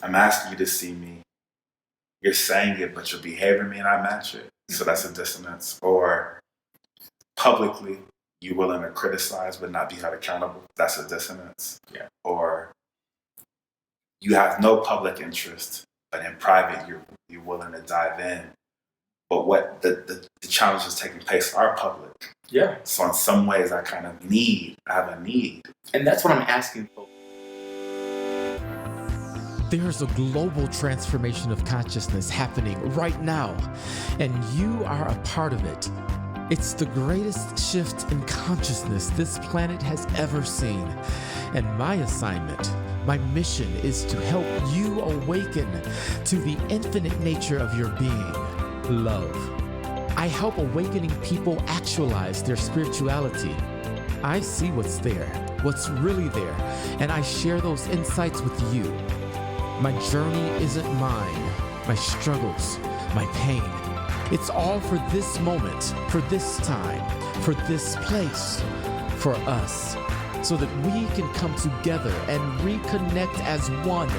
I'm asking you to see me. You're saying it, but your behavior may not match it. So that's a dissonance. Or publicly, you're willing to criticize but not be held accountable. That's a dissonance. Yeah. Or you have no public interest, but in private, you're willing to dive in. But what the challenges taking place are public. Yeah. So in some ways, I have a need. And that's what I'm asking for. There's a global transformation of consciousness happening right now, and you are a part of it. It's the greatest shift in consciousness this planet has ever seen. And my assignment, my mission is to help you awaken to the infinite nature of your being, love. I help awakening people actualize their spirituality. I see what's there, what's really there, and I share those insights with you. My journey isn't mine, my struggles, my pain. It's all for this moment, for this time, for this place, for us, so that we can come together and reconnect as one,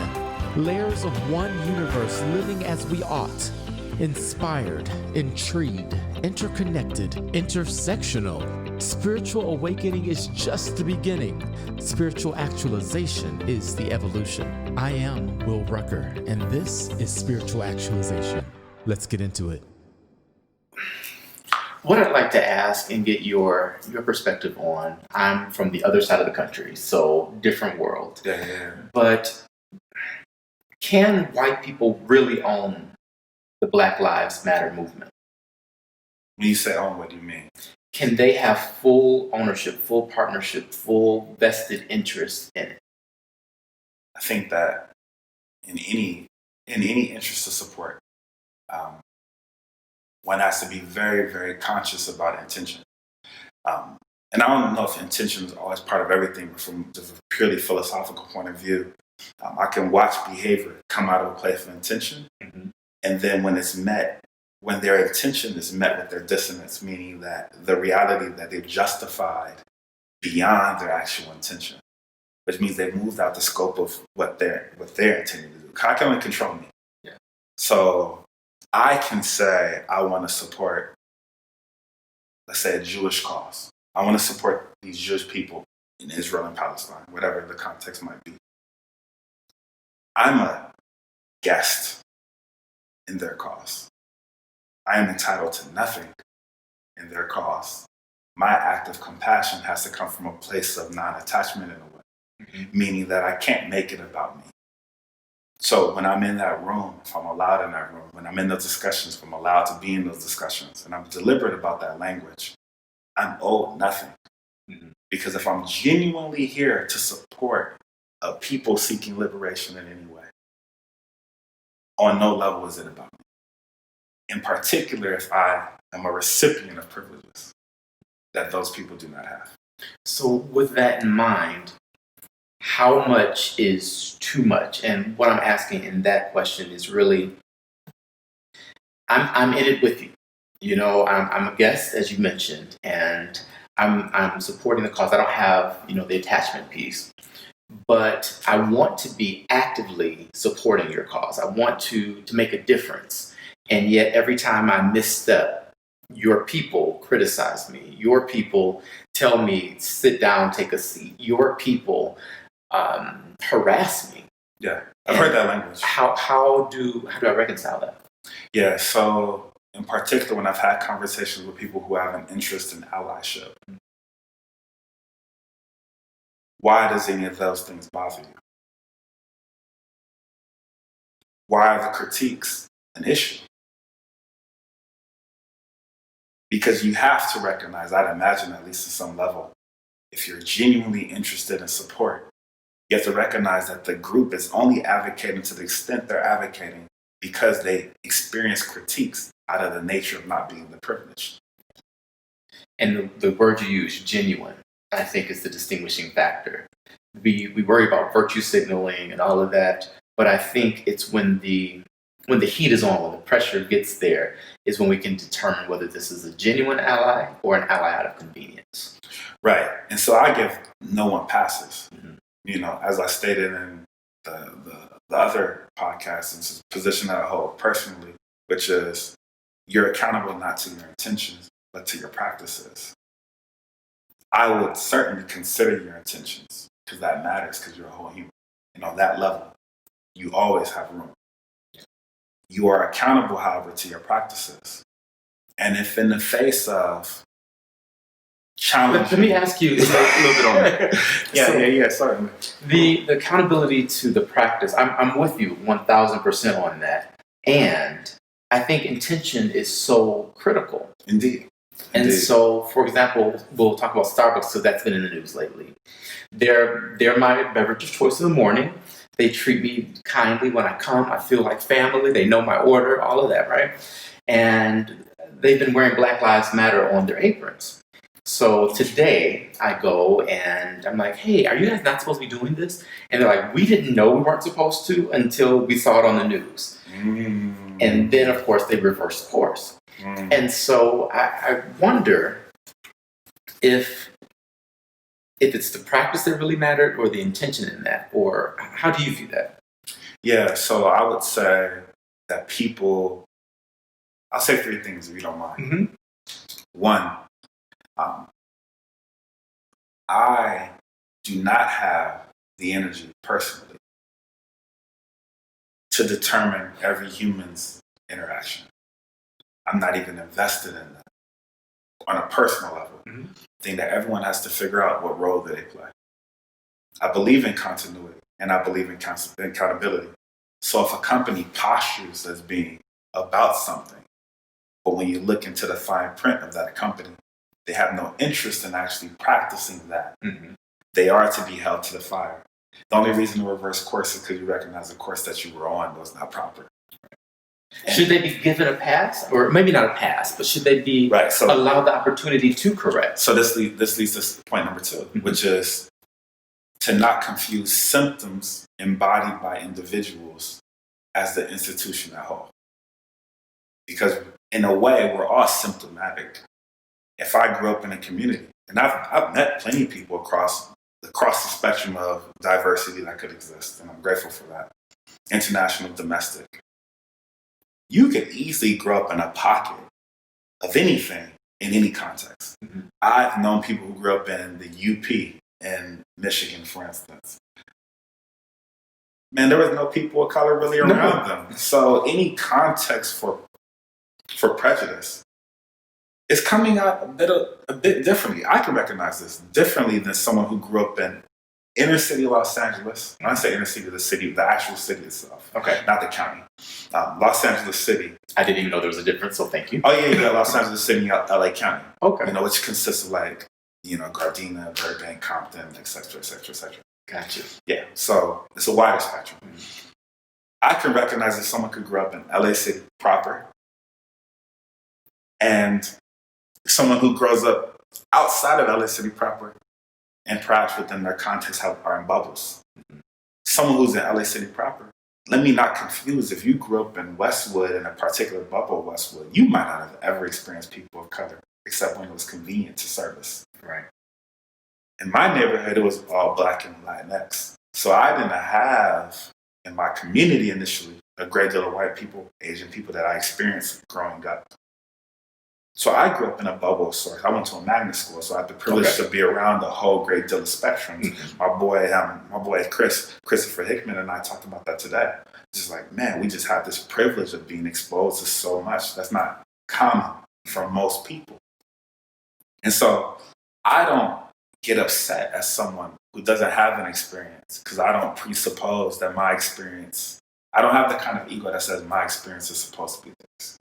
layers of one universe living as we ought, inspired, intrigued, interconnected, intersectional. Spiritual awakening is just the beginning. Spiritual actualization is the evolution. I am Will Rucker, and this is Spiritual Actualization. Let's get into it. What I'd like to ask and get your perspective on, I'm from the other side of the country, so different world. Yeah. But can white people really own the Black Lives Matter movement? When you say own, what do you mean? Can they have full ownership, full partnership, full vested interest in it? I think that in any interest to support, one has to be very, very conscious about intention. And I don't know if intention is always part of everything, but from just a purely philosophical point of view, I can watch behavior come out of a place of intention, and then when their intention is met with their dissonance, meaning that the reality that they've justified beyond their actual intention, which means they've moved out the scope of what they're intending to do. I can only control me. Yeah. So I can say I want to support, let's say, a Jewish cause. I want to support these Jewish people in Israel and Palestine, whatever the context might be. I'm a guest in their cause. I am entitled to nothing in their cause. My act of compassion has to come from a place of non-attachment in a way, meaning that I can't make it about me. So when I'm in that room, if I'm allowed in that room, when I'm in those discussions, if I'm allowed to be in those discussions, and I'm deliberate about that language, I'm owed nothing. Because if I'm genuinely here to support a people seeking liberation in any way, on no level is it about me. In particular, if I am a recipient of privileges that those people do not have. So with that in mind, how much is too much? And what I'm asking in that question is really, I'm in it with you. You know, I'm a guest, as you mentioned, and I'm supporting the cause. I don't have, the attachment piece, but I want to be actively supporting your cause. I want to make a difference. And yet every time I misstep, your people criticize me. Your people tell me, sit down, take a seat. Your people harass me. Yeah, I've heard that language. How do I reconcile that? Yeah, so in particular, when I've had conversations with people who have an interest in allyship, why does any of those things bother you? Why are the critiques an issue? Because you have to recognize, I'd imagine at least at some level, if you're genuinely interested in support, you have to recognize that the group is only advocating to the extent they're advocating because they experience critiques out of the nature of not being the privileged. And the word you use, genuine, I think is the distinguishing factor. We worry about virtue signaling and all of that, but I think it's when the heat is on, when the pressure gets there, is when we can determine whether this is a genuine ally or an ally out of convenience. Right. And so I give no one passes. As I stated in the other podcast, and it's a position that I hold personally, which is you're accountable not to your intentions, but to your practices. I would certainly consider your intentions because that matters because you're a whole human. And on that level, you always have room. You are accountable, however, to your practices. And if in the face of challenge. Let me ask you a little bit on that. Yeah, certainly. The accountability to the practice, I'm with you 1,000% on that. And I think intention is so critical. Indeed. And so, for example, we'll talk about Starbucks, so that's been in the news lately. They're my beverage of choice in the morning. They treat me kindly when I come. I feel like family. They know my order, all of that, right? And they've been wearing Black Lives Matter on their aprons. So today I go and I'm like, hey, are you guys not supposed to be doing this? And they're like, we didn't know we weren't supposed to until we saw it on the news. And then, of course, they reversed course. And so I wonder if it's the practice that really mattered or the intention in that, or how do you view that? Yeah, so I would say that people, I'll say three things if you don't mind. Mm-hmm. One, I do not have the energy personally to determine every human's interaction. I'm not even invested in that on a personal level. I think that everyone has to figure out what role that they play. I believe in continuity and I believe in accountability. So if a company postures as being about something, but when you look into the fine print of that company, they have no interest in actually practicing that. They are to be held to the fire. The only reason to reverse course is because you recognize the course that you were on was not proper. Should they be given a pass? Or maybe not a pass, but should they be allowed the opportunity to correct? So this leads to point number two, which is to not confuse symptoms embodied by individuals as the institution at whole. Because in a way, we're all symptomatic. If I grew up in a community, and I've met plenty of people across the spectrum of diversity that could exist, and I'm grateful for that. International, domestic. You could easily grow up in a pocket of anything in any context. I've known people who grew up in the UP in Michigan, for instance. Man, there was no people of color really around them. So any context for prejudice is coming out a bit differently. I can recognize this differently than someone who grew up in inner city Los Angeles. When I say inner city, the city, the actual city itself. Okay. Not the county. Los Angeles City. I didn't even know there was a difference, so thank you. Oh yeah, Los Angeles City, LA County. Okay. Which consists of Gardena, Burbank, Compton, et cetera, et cetera, et cetera. Gotcha. Yeah, so it's a wider spectrum. I can recognize that someone could grow up in LA City proper and someone who grows up outside of LA City proper and perhaps within their context are in bubbles. Someone who's in LA City proper, let me not confuse, if you grew up in Westwood, in a particular bubble of Westwood, you might not have ever experienced people of color, except when it was convenient to service. Right. In my neighborhood, it was all Black and Latinx. So I didn't have, in my community initially, a great deal of white people, Asian people that I experienced growing up. So I grew up in a bubble of sorts. I went to a magnet school, so I had the privilege to be around a whole great deal of spectrums. My boy Christopher Hickman and I talked about that today. Just like, man, we just have this privilege of being exposed to so much that's not common for most people. And so I don't get upset as someone who doesn't have an experience because I don't presuppose that my experience, I don't have the kind of ego that says my experience is supposed to be this.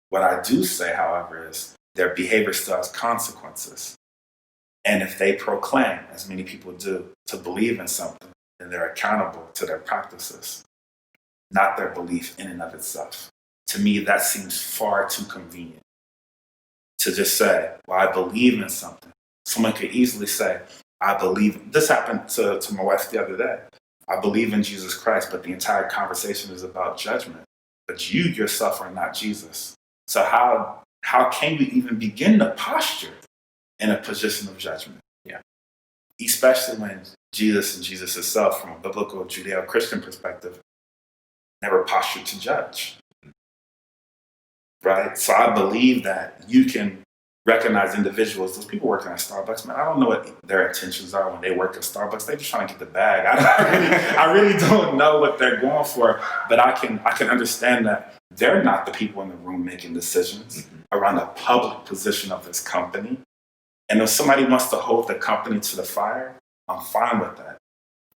What I do say, however, is their behavior still has consequences. And if they proclaim, as many people do, to believe in something, then they're accountable to their practices, not their belief in and of itself. To me, that seems far too convenient. To just say, well, I believe in something. Someone could easily say, I believe. This happened to my wife the other day. I believe in Jesus Christ, but the entire conversation is about judgment. But you yourself are not Jesus. So how can we even begin to posture in a position of judgment? Yeah. Especially when Jesus and Jesus himself, from a biblical Judeo-Christian perspective, never postured to judge. Right? So I believe that you can recognize individuals, those people working at Starbucks, man, I don't know what their intentions are when they work at Starbucks. They're just trying to get the bag. I really don't know what they're going for, but I can understand that they're not the people in the room making decisions around the public position of this company. And if somebody wants to hold the company to the fire, I'm fine with that.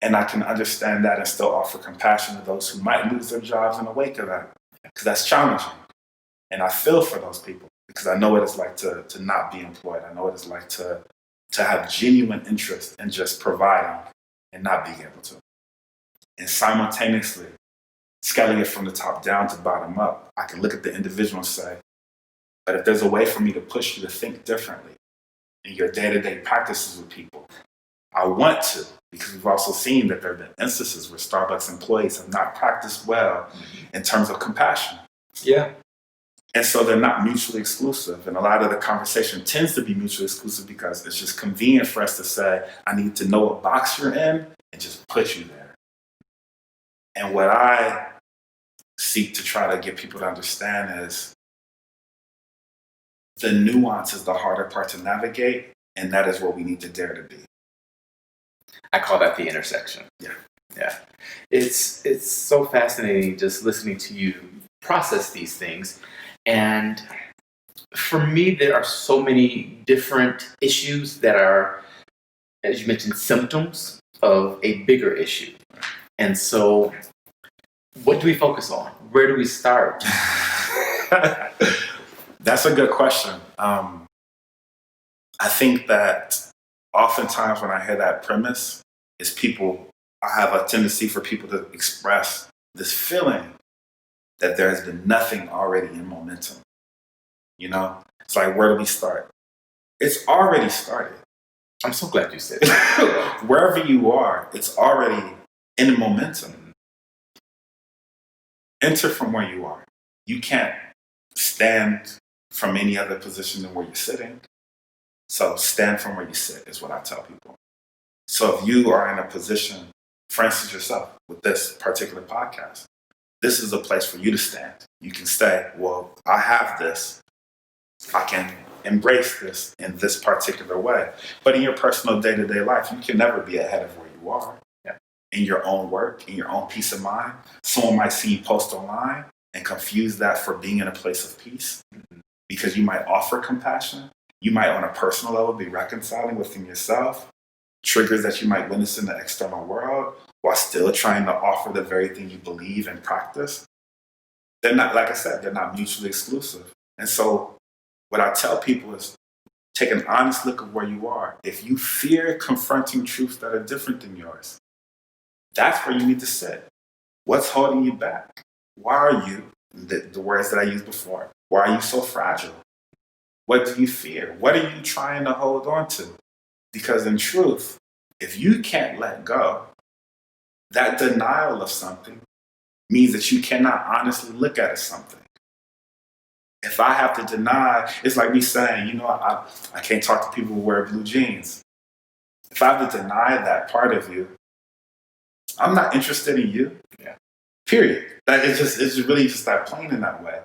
And I can understand that and still offer compassion to those who might lose their jobs in the wake of that, because that's challenging. And I feel for those people because I know what it's like to not be employed. I know what it's like to have genuine interest in just providing and not being able to. And simultaneously, scaling it from the top down to bottom up, I can look at the individual and say, but if there's a way for me to push you to think differently in your day-to-day practices with people, I want to, because we've also seen that there have been instances where Starbucks employees have not practiced well in terms of compassion. Yeah. And so they're not mutually exclusive. And a lot of the conversation tends to be mutually exclusive because it's just convenient for us to say, I need to know what box you're in and just put you there. And what I seek to try to get people to understand is the nuance is the harder part to navigate, and that is what we need to dare to be. I call that the intersection. Yeah. Yeah. It's so fascinating just listening to you process these things. And for me, there are so many different issues that are, as you mentioned, symptoms of a bigger issue. And so what do we focus on? Where do we start? That's a good question. I think that oftentimes when I hear that premise is I have a tendency for people to express this feeling that there has been nothing already in momentum. You know, it's like, where do we start? It's already started. I'm so glad you said that. Wherever you are, it's already in momentum. Enter from where you are. You can't stand from any other position than where you're sitting. So stand from where you sit is what I tell people. So if you are in a position, for instance, yourself with this particular podcast, this is a place for you to stand. You can say, well, I have this. I can embrace this in this particular way. But in your personal day-to-day life, you can never be ahead of where you are. Yeah. In your own work, in your own peace of mind. Someone might see you post online and confuse that for being in a place of peace because you might offer compassion. You might, on a personal level, be reconciling within yourself, triggers that you might witness in the external world, while still trying to offer the very thing you believe and practice. They're not, like I said, they're not mutually exclusive. And so what I tell people is take an honest look at where you are. If you fear confronting truths that are different than yours, that's where you need to sit. What's holding you back? Why are you, the words that I used before, why are you so fragile? What do you fear? What are you trying to hold on to? Because in truth, if you can't let go, that denial of something means that you cannot honestly look at something. If I have to deny, it's like me saying, you know, I can't talk to people who wear blue jeans. If I have to deny that part of you, I'm not interested in you. Yeah. Period. It's really just that plain in that way.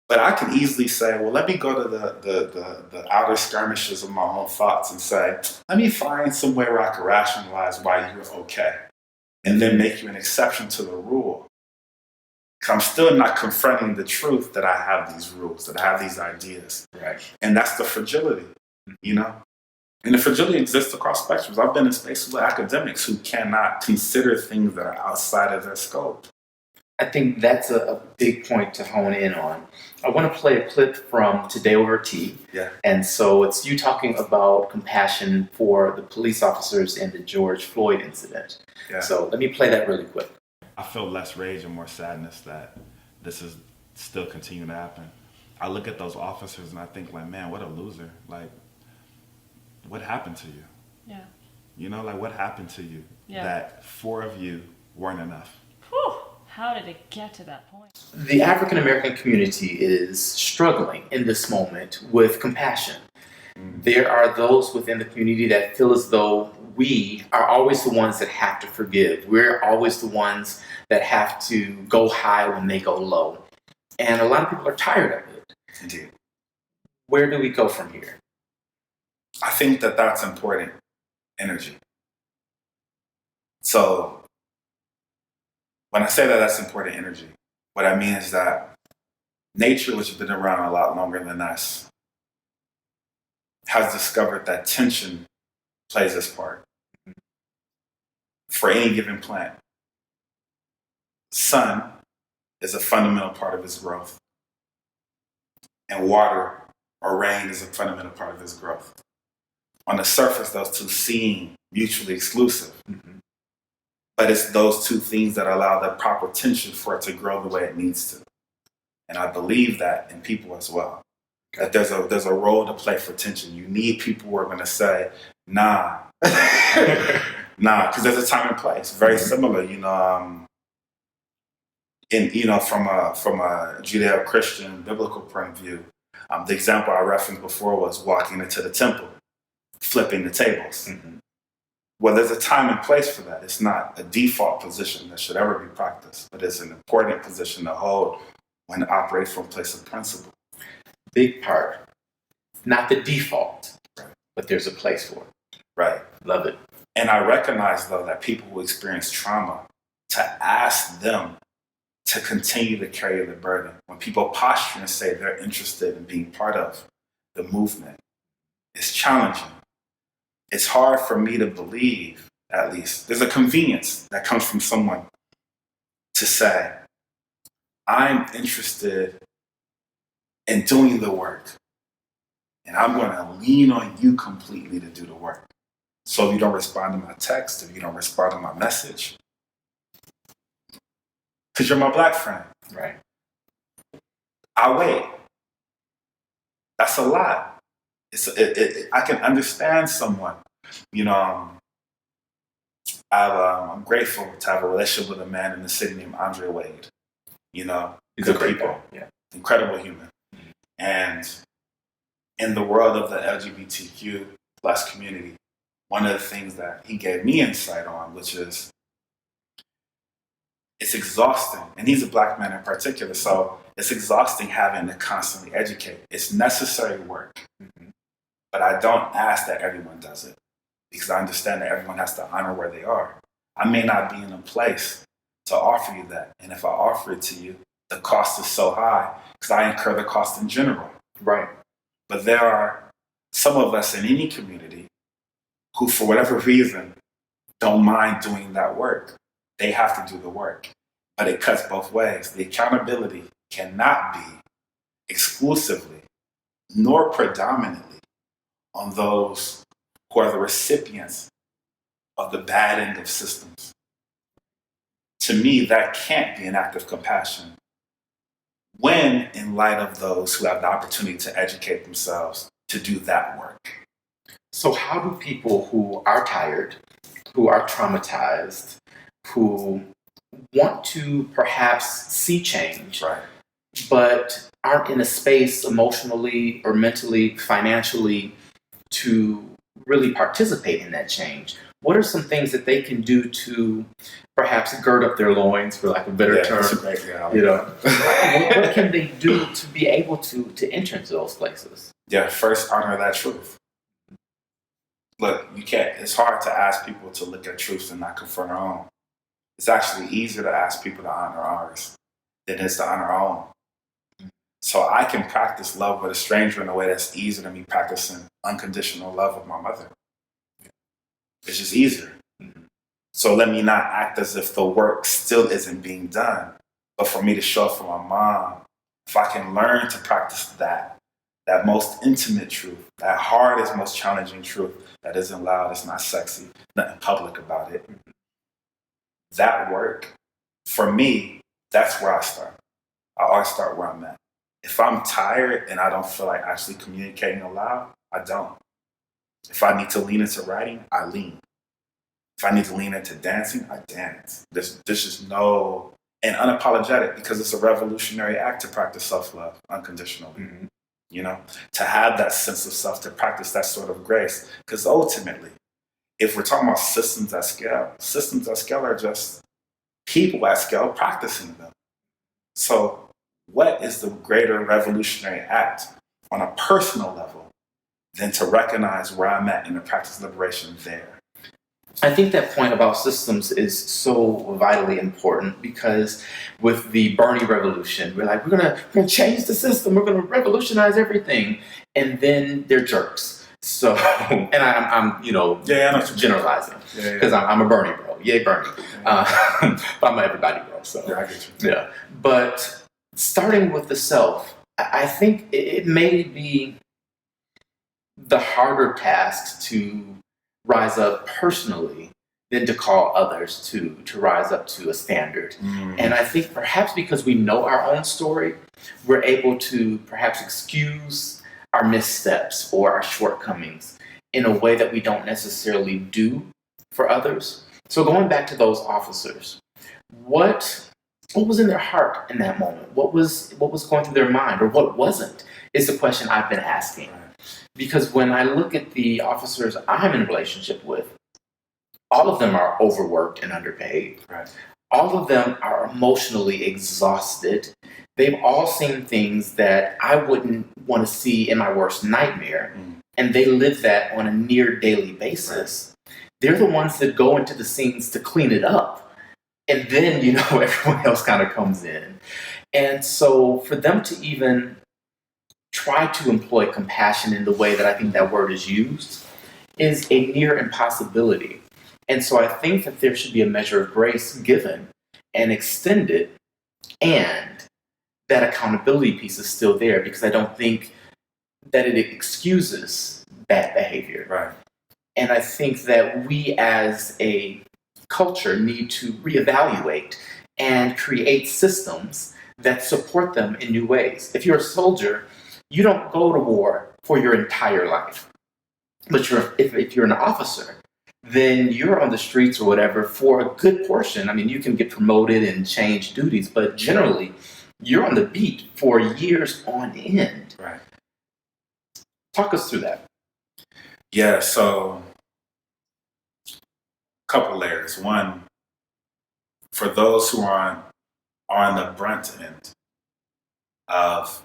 But I can easily say, well, let me go to the outer skirmishes of my own thoughts and say, let me find some way where I can rationalize why you're okay. And then make you an exception to the rule. Because I'm still not confronting the truth that I have these rules, that I have these ideas. Right. And that's the fragility, you know? And the fragility exists across spectrums. I've been in spaces with academics who cannot consider things that are outside of their scope. I think that's a big point to hone in on. I want to play a clip from Today Over Tea. Yeah. And so it's you talking about compassion for the police officers in the George Floyd incident. Yeah. So let me play that really quick. I feel less rage and more sadness that this is still continuing to happen. I look at those officers and I think, like, man, what a loser. Like, what happened to you? Yeah. You know, like, what happened to you Yeah. that 4 of you weren't enough? Whew. How did it get to that point? The African American community is struggling in this moment with compassion. There are those within the community that feel as though we are always the ones that have to forgive. We're always the ones that have to go high when they go low. And a lot of people are tired of it. Indeed. Where do we go from here? I think that that's important energy. So when I say that that's important energy, what I mean is that nature, which has been around a lot longer than us, has discovered that tension plays its part. For any given plant, sun is a fundamental part of its growth, and water or rain is a fundamental part of its growth. On the surface, those two seem mutually exclusive, but it's those two things that allow the proper tension for it to grow the way it needs to. And I believe that in people as well, that there's a role to play for tension. You need people who are going to say, nah, nah, because there's a time and place. Very similar, from a Judeo-Christian biblical point of view. The example I referenced before was walking into the temple, flipping the tables. Well, there's a time and place for that. It's not a default position that should ever be practiced, but it's an important position to hold when operating from a place of principle. Big part. Not the default, right, but there's a place for it. Right. Love it. And I recognize, though, that people who experience trauma, to ask them to continue to carry the burden. When people posture and say they're interested in being part of the movement, it's challenging. It's hard for me to believe, at least. There's a convenience that comes from someone to say, I'm interested in doing the work, and I'm going to lean on you completely to do the work. So if you don't respond to my text, if you don't respond to my message, because you're my black friend. Right. I'll wait. That's a lot. I can understand someone. I'm grateful to have a relationship with a man in the city named Andreé Wade. He's a good great people. guy. Yeah. Incredible human. And in the world of the LGBTQ plus community, one of the things that he gave me insight on, which is it's exhausting. And he's a black man in particular, so it's exhausting having to constantly educate. It's necessary work. But I don't ask that everyone does it, because I understand that everyone has to honor where they are. I may not be in a place to offer you that. And if I offer it to you, the cost is so high because I incur the cost in general. Right. But there are some of us in any community who, for whatever reason, don't mind doing that work. They have to do the work. But it cuts both ways. The accountability cannot be exclusively nor predominantly on those who are the recipients of the bad end of systems. To me, that can't be an act of compassion when in light of those who have the opportunity to educate themselves to do that work. So how do people who are tired, who are traumatized, who want to perhaps see change, Right. but aren't in a space emotionally or mentally, financially to really participate in that change? What are some things that they can do to perhaps gird up their loins, for lack of a better term? That's a great reality. You know, what can they do to be able to enter into those places? Yeah, first honor that truth. Look, you can't. It's hard to ask people to look at truths and not confront our own. It's actually easier to ask people to honor ours than it is to honor our own. So I can practice love with a stranger in a way that's easier than me practicing unconditional love with my mother. It's just easier. So let me not act as if the work still isn't being done, but for me to show up for my mom, if I can learn to practice that most intimate truth, that hardest, most challenging truth that isn't loud, it's not sexy, nothing public about it. That work, for me, that's where I start. I always start where I'm at. If I'm tired and I don't feel like actually communicating aloud, I don't. If I need to lean into writing, I lean. If I need to lean into dancing, I dance. There's just no, and unapologetic, because it's a revolutionary act to practice self-love unconditionally. You know, to have that sense of self, to practice that sort of grace. Because ultimately, if we're talking about systems at scale are just people at scale practicing them. So what is the greater revolutionary act on a personal level than to recognize where I'm at in the practice of liberation there? I think that point about systems is so vitally important because with the Bernie revolution, we're like, we're gonna change the system, we're gonna revolutionize everything, and then they're jerks. So, and I'm generalizing because I'm a Bernie bro. Yay, Bernie! But I'm an everybody bro. So I get you. Yeah, but starting with the self, I think it may be the harder task to rise up personally than to call others to rise up to a standard. And I think perhaps because we know our own story, we're able to perhaps excuse our missteps or our shortcomings in a way that we don't necessarily do for others. So going back to those officers, what was in their heart in that moment? What was going through their mind, or what wasn't, is the question I've been asking. Because when I look at the officers I'm in a relationship with, all of them are overworked and underpaid. Right. All of them are emotionally exhausted. They've all seen things that I wouldn't want to see in my worst nightmare. And they live that on a near daily basis. Right. They're the ones that go into the scenes to clean it up. And then, everyone else kind of comes in. And so for them to even try to employ compassion in the way that I think that word is used is a near impossibility. And so I think that there should be a measure of grace given and extended, and that accountability piece is still there, because I don't think that it excuses bad behavior. Right. And I think that we as a culture need to reevaluate and create systems that support them in new ways. If you're a soldier, you don't go to war for your entire life. But if you're an officer, then you're on the streets or whatever for a good portion. I mean, you can get promoted and change duties, but generally, you're on the beat for years on end. Right. Talk us through that. Yeah, so a couple layers. One, for those who are on the brunt end of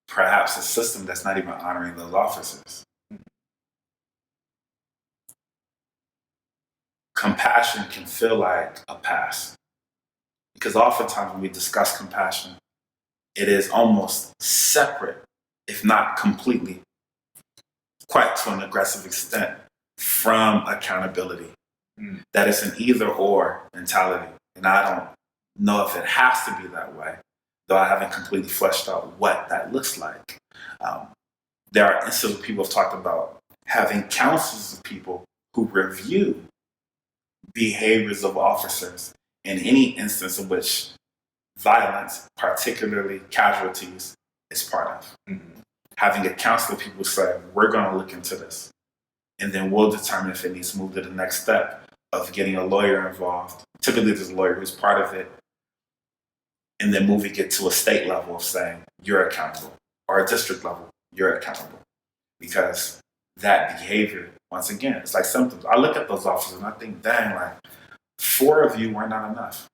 perhaps a system that's not even honoring those officers. Compassion can feel like a pass. Because oftentimes when we discuss compassion, it is almost separate, if not completely, quite to an aggressive extent, from accountability. That is an either or mentality. And I don't know if it has to be that way, though I haven't completely fleshed out what that looks like. There are instances people have talked about having councils of people who review behaviors of officers in any instance in which violence, particularly casualties, is part of. Having a council of people say, we're going to look into this, and then we'll determine if it needs to move to the next step of getting a lawyer involved. Typically there's a lawyer who's part of it, and then moving it to a state level of saying, you're accountable, or a district level, you're accountable. Because that behavior, once again, it's like symptoms. I look at those officers and I think, dang, like, 4 of you were not enough.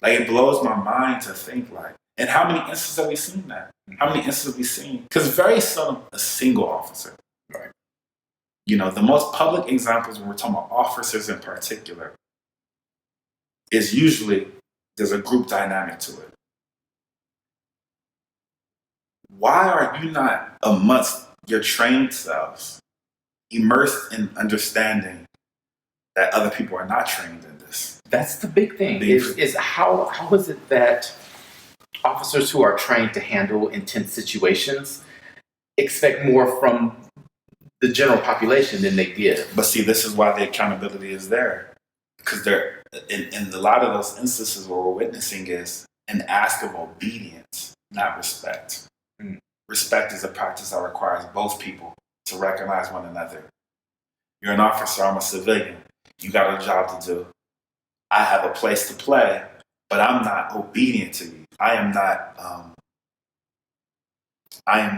Like, it blows my mind to think, like, and how many instances have we seen that? How many instances have we seen? Because very seldom a single officer. Right. The most public examples when we're talking about officers in particular is usually there's a group dynamic to it. Why are you not amongst your trained selves, immersed in understanding that other people are not trained in this? That's the big thing. Is how is it that officers who are trained to handle intense situations expect more from the general population than they give? But see, this is why the accountability is there. Because they're in a lot of those instances what we're witnessing is an ask of obedience, not respect. Respect is a practice that requires both people to recognize one another. You're an officer, I'm a civilian. You got a job to do. I have a place to play, but I'm not obedient to you. I am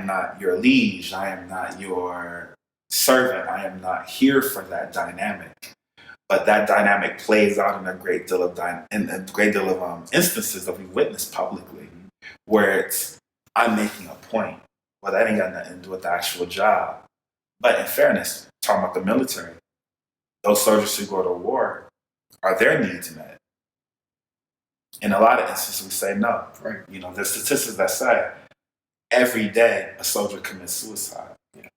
not your liege. I am not your servant. I am not here for that dynamic. But that dynamic plays out in a great deal of instances that we witness publicly, where it's I'm making a point. Well, that ain't got nothing to do with the actual job. But in fairness, talking about the military, those soldiers who go to war, are their needs met? In a lot of instances, we say no. Right. You know, there's statistics that say every day a soldier commits suicide. Yeah.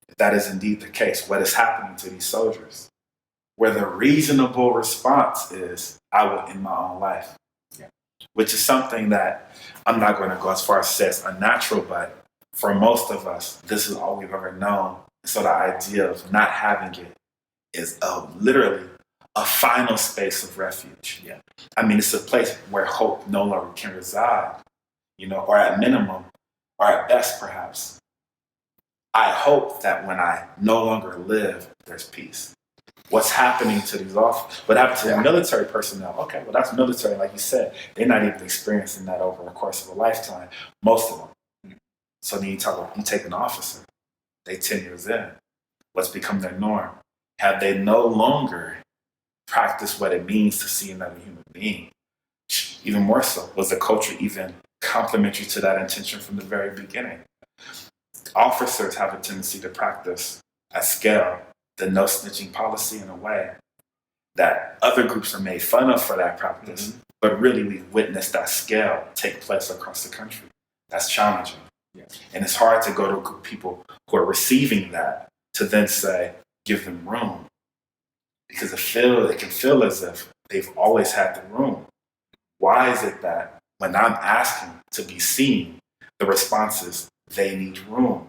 If that is indeed the case, what is happening to these soldiers? Where the reasonable response is, I will end my own life. Yeah. Which is something that I'm not going to go as far as say it's unnatural, but for most of us, this is all we've ever known. So the idea of not having it is literally a final space of refuge. Yeah. I mean, it's a place where hope no longer can reside, you know, or at minimum, or at best perhaps. I hope that when I no longer live, there's peace. What's happening to these what happened to the military personnel? Okay, well, that's military, like you said. They're not even experiencing that over the course of a lifetime, most of them. So then you take an officer, they 10 years in. What's become their norm? Have they no longer practiced what it means to see another human being? Even more so, was the culture even complementary to that intention from the very beginning? Officers have a tendency to practice at scale the no snitching policy in a way that other groups are made fun of for that practice, but really we've witnessed that scale take place across the country. That's challenging. Yeah. And it's hard to go to a group of people who are receiving that to then say, give them room. Because it can feel as if they've always had the room. Why is it that when I'm asking to be seen, the response is they need room?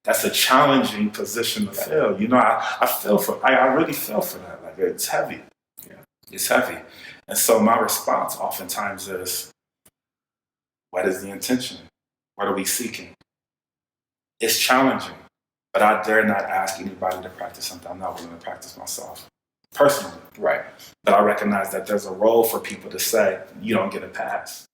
That's a challenging position to fill. You know, I really feel for that. Like, it's heavy. Yeah, it's heavy. And so my response oftentimes is, what is the intention? What are we seeking? It's challenging, but I dare not ask anybody to practice something I'm not willing to practice myself, personally. Right. But I recognize that there's a role for people to say, you don't get a pass.